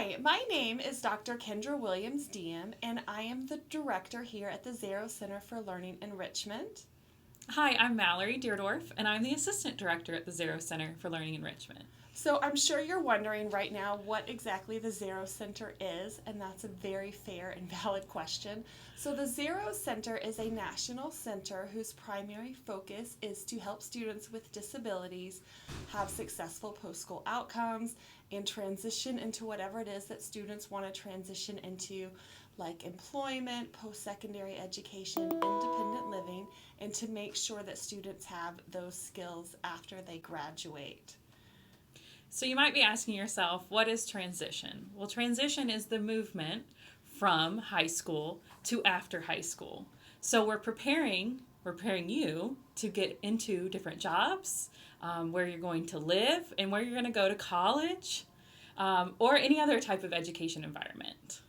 Hi, my name is Dr. Kendra Williams Diem, and I am the director here at the Zarrow Center for Learning Enrichment. Hi, I'm Mallory Deerdorf, and I'm the Assistant Director at the Zarrow Center for Learning Enrichment. So I'm sure you're wondering right now what exactly the Zarrow Center is, and that's a very fair and valid question. So the Zarrow Center is a national center whose primary focus is to help students with disabilities have successful post-school outcomes and transition into whatever it is that students want to transition into, like employment, post-secondary education, independent living, and to make sure that students have those skills after they graduate. So you might be asking yourself, what is transition? Well, transition is the movement from high school to after high school. So we're preparing you to get into different jobs, where you're going to live, and where you're going to go to college, or any other type of education environment.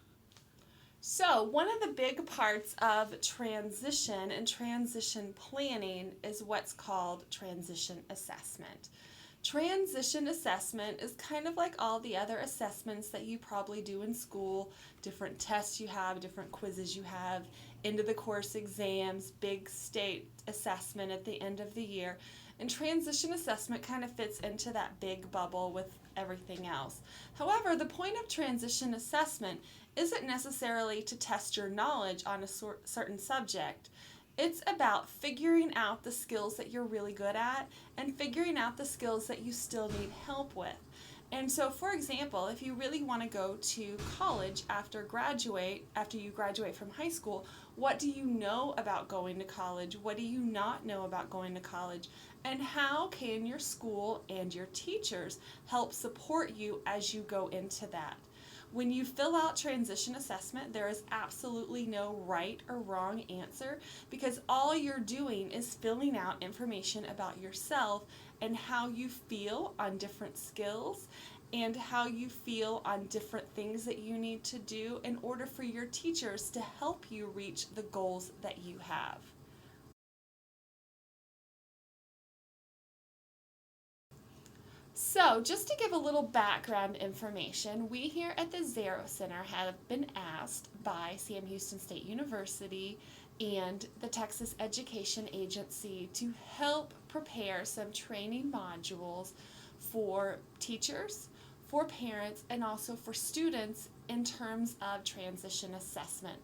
So, one of the big parts of transition and transition planning is what's called transition assessment. Transition assessment is kind of like all the other assessments that you probably do in school, different tests you have, different quizzes you have, end of the course exams, big state assessment at the end of the year. And transition assessment kind of fits into that big bubble with everything else. However, the point of transition assessment isn't necessarily to test your knowledge on a certain subject. It's about figuring out the skills that you're really good at and figuring out the skills that you still need help with. And so, for example, if you really want to go to college after you graduate from high school, what do you know about going to college? What do you not know about going to college? And how can your school and your teachers help support you as you go into that? When you fill out transition assessment, there is absolutely no right or wrong answer because all you're doing is filling out information about yourself and how you feel on different skills and how you feel on different things that you need to do in order for your teachers to help you reach the goals that you have. So, just to give a little background information, we here at the Zarrow Center have been asked by Sam Houston State University and the Texas Education Agency to help prepare some training modules for teachers, for parents, and also for students in terms of transition assessment.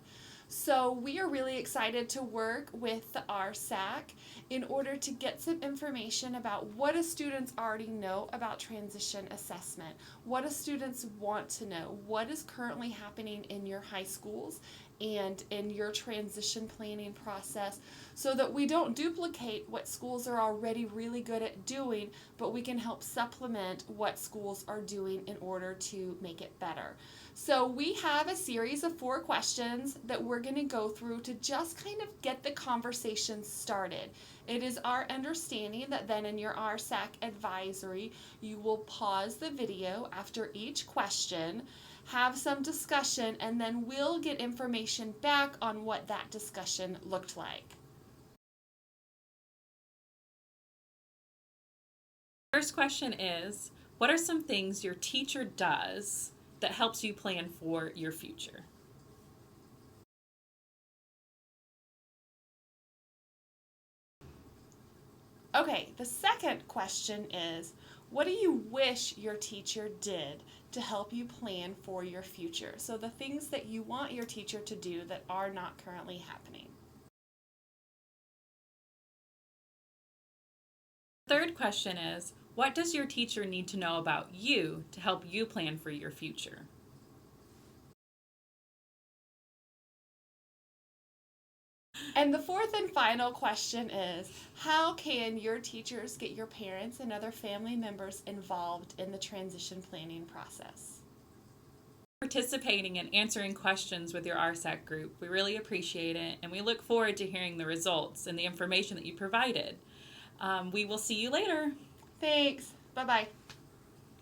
So we are really excited to work with the RSAC in order to get some information about what do students already know about transition assessment, what do students want to know, what is currently happening in your high schools and in your transition planning process so that we don't duplicate what schools are already really good at doing, but we can help supplement what schools are doing in order to make it better. So we have a series of 4 questions that we're going to go through to just kind of get the conversation started. It is our understanding that then in your RSAC advisory, you will pause the video after each question, have some discussion, and then we'll get information back on what that discussion looked like. First question is, what are some things your teacher does that helps you plan for your future? Okay, the second question is, what do you wish your teacher did to help you plan for your future? So the things that you want your teacher to do that are not currently happening. Third question is, what does your teacher need to know about you to help you plan for your future? And the fourth and final question is, how can your teachers get your parents and other family members involved in the transition planning process? Participating and answering questions with your RSAC group. We really appreciate it, and we look forward to hearing the results and the information that you provided. We will see you later. Thanks. Bye-bye.